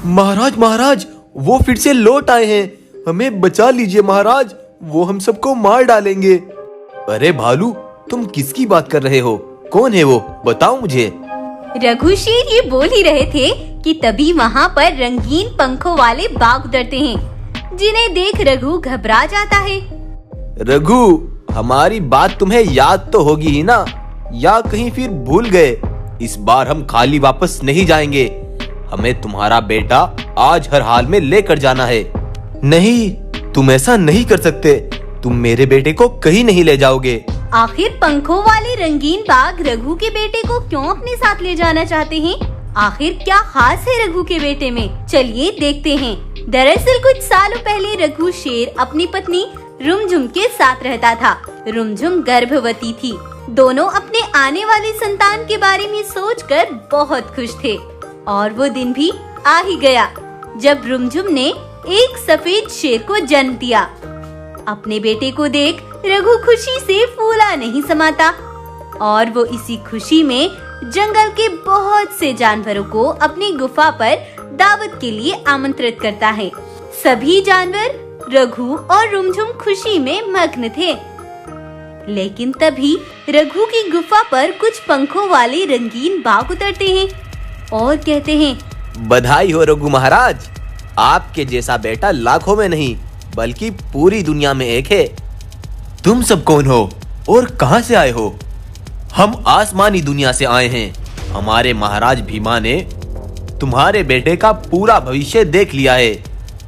महाराज महाराज, वो फिर से लौट आए हैं। हमें बचा लीजिए महाराज, वो हम सबको मार डालेंगे। अरे भालू, तुम किसकी बात कर रहे हो? कौन है वो? बताओ मुझे। रघु शेर ये बोल ही रहे थे कि तभी वहाँ पर रंगीन पंखों वाले बाघ उतरते हैं, जिन्हें देख रघु घबरा जाता है। रघु, हमारी बात तुम्हें याद तो होगी ही ना, या कहीं फिर भूल गए? इस बार हम खाली वापस नहीं जाएंगे। हमें तुम्हारा बेटा आज हर हाल में लेकर जाना है। नहीं, तुम ऐसा नहीं कर सकते। तुम मेरे बेटे को कहीं नहीं ले जाओगे। आखिर पंखों वाले रंगीन बाघ रघु के बेटे को क्यों अपने साथ ले जाना चाहते हैं? आखिर क्या खास है रघु के बेटे में? चलिए देखते हैं। दरअसल कुछ सालों पहले रघु शेर अपनी पत्नी रुमझुम के साथ रहता था। रुमझुम गर्भवती थी। दोनों अपने आने वाली संतान के बारे में सोचकर बहुत खुश थे। और वो दिन भी आ ही गया जब रुमझुम ने एक सफेद शेर को जन्म दिया। अपने बेटे को देख रघु खुशी से फूला नहीं समाता और वो इसी खुशी में जंगल के बहुत से जानवरों को अपनी गुफा पर दावत के लिए आमंत्रित करता है। सभी जानवर रघु और रुमझुम खुशी में मग्न थे। लेकिन तभी रघु की गुफा पर कुछ पंखों वाले रंगीन बाघ उतरते हैं और कहते हैं, बधाई हो रघु महाराज, आपके जैसा बेटा लाखों में नहीं बल्कि पूरी दुनिया में एक है। तुम सब कौन हो और कहां से आए हो? हम आसमानी दुनिया से आए हैं। हमारे महाराज भीमा ने तुम्हारे बेटे का पूरा भविष्य देख लिया है।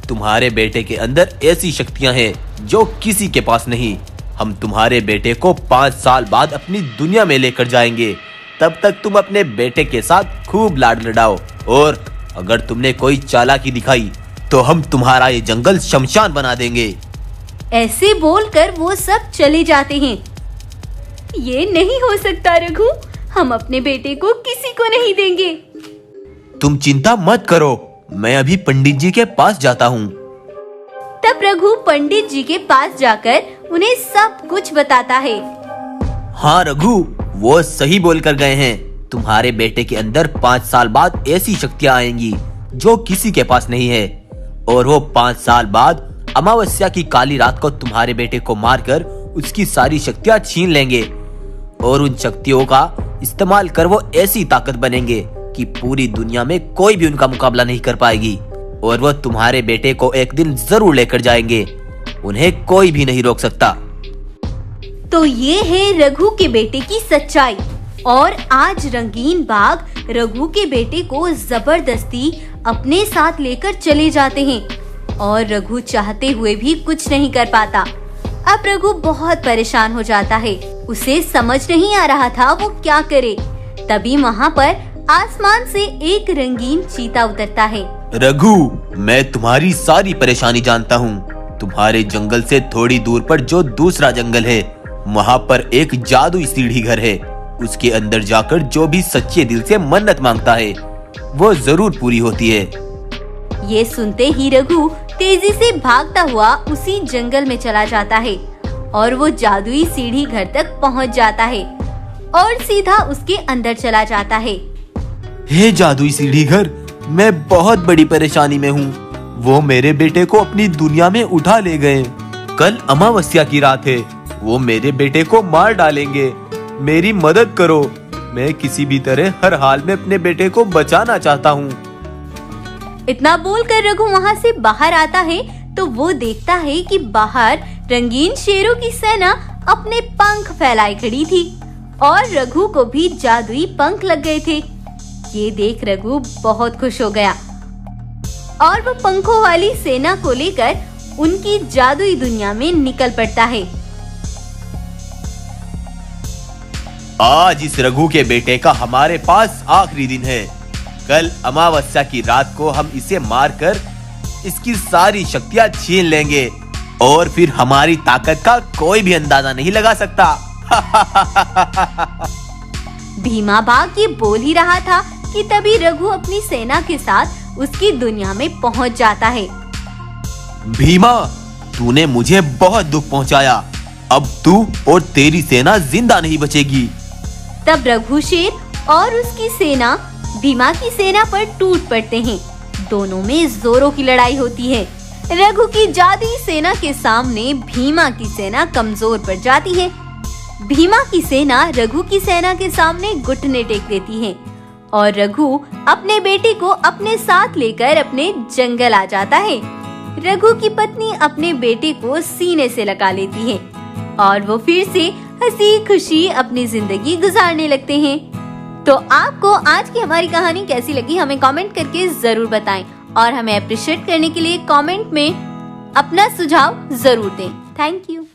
तुम्हारे बेटे के अंदर ऐसी शक्तियां हैं जो किसी के पास नहीं। हम तुम्हारे बेटे को 5 साल बाद अपनी दुनिया में लेकर जाएंगे। तब तक तुम अपने बेटे के साथ खूब लाड लड़ाओ, और अगर तुमने कोई चालाकी दिखाई तो हम तुम्हारा ये जंगल शमशान बना देंगे। ऐसे बोलकर वो सब चले जाते हैं। ये नहीं हो सकता रघु, हम अपने बेटे को किसी को नहीं देंगे। तुम चिंता मत करो, मैं अभी पंडित जी के पास जाता हूँ। तब रघु पंडित जी के पास जाकर उन्हें सब कुछ बताता है। हाँ रघु, वो सही बोलकर गए हैं। तुम्हारे बेटे के अंदर 5 साल बाद ऐसी शक्तियाँ आएंगी जो किसी के पास नहीं है, और वो 5 साल बाद अमावस्या की काली रात को तुम्हारे बेटे को मारकर उसकी सारी शक्तियाँ छीन लेंगे, और उन शक्तियों का इस्तेमाल कर वो ऐसी ताकत बनेंगे कि पूरी दुनिया में कोई भी उनका मुकाबला नहीं कर पाएगी, और वो तुम्हारे बेटे को एक दिन जरूर लेकर जाएंगे। उन्हें कोई भी नहीं रोक सकता। तो ये है रघु के बेटे की सच्चाई। और आज रंगीन बाघ रघु के बेटे को जबरदस्ती अपने साथ लेकर चले जाते हैं और रघु चाहते हुए भी कुछ नहीं कर पाता। अब रघु बहुत परेशान हो जाता है। उसे समझ नहीं आ रहा था वो क्या करे। तभी वहाँ पर आसमान से एक रंगीन चीता उतरता है। रघु, मैं तुम्हारी सारी परेशानी जानता हूँ। तुम्हारे जंगल से थोड़ी दूर पर जो दूसरा जंगल है, वहाँ पर एक जादुई सीढ़ी घर है। उसके अंदर जाकर जो भी सच्चे दिल से मन्नत मांगता है वो जरूर पूरी होती है। ये सुनते ही रघु तेजी से भागता हुआ उसी जंगल में चला जाता है और वो जादुई सीढ़ी घर तक पहुंच जाता है और सीधा उसके अंदर चला जाता है। हे जादुई सीढ़ी घर, मैं बहुत बड़ी परेशानी में हूँ। वो मेरे बेटे को अपनी दुनिया में उठा ले गए। कल अमावस्या की रात है, वो मेरे बेटे को मार डालेंगे। मेरी मदद करो। मैं किसी भी तरह हर हाल में अपने बेटे को बचाना चाहता हूँ। इतना बोलकर रघु वहाँ से बाहर आता है तो वो देखता है कि बाहर रंगीन शेरों की सेना अपने पंख फैलाए खड़ी थी और रघु को भी जादुई पंख लग गए थे। ये देख रघु बहुत खुश हो गया और वो पंखों वाली सेना को लेकर उनकी जादुई दुनिया में निकल पड़ता है। आज इस रघु के बेटे का हमारे पास आखिरी दिन है। कल अमावस्या की रात को हम इसे मारकर इसकी सारी शक्तियां छीन लेंगे और फिर हमारी ताकत का कोई भी अंदाजा नहीं लगा सकता। भीमा बाघ ये बोल ही रहा था कि तभी रघु अपनी सेना के साथ उसकी दुनिया में पहुंच जाता है। भीमा, तूने मुझे बहुत दुख पहुंचाया। अब तू और तेरी सेना जिंदा नहीं बचेगी। तब रघु शेर और उसकी सेना भीमा की सेना पर टूट पड़ते हैं। दोनों में जोरों की लड़ाई होती है। रघु की जादुई सेना के सामने भीमा की सेना कमजोर पड़ जाती है। भीमा की सेना रघु की सेना के सामने घुटने टेक देती है और रघु अपने बेटे को अपने साथ लेकर अपने जंगल आ जाता है। रघु की पत्नी अपने बेटे को सीने से लगा लेती है और वो फिर से हंसी खुशी अपनी जिंदगी गुजारने लगते हैं। तो आपको आज की हमारी कहानी कैसी लगी हमें कमेंट करके जरूर बताएं और हमें अप्रिशिएट करने के लिए कमेंट में अपना सुझाव जरूर दें। Thank you.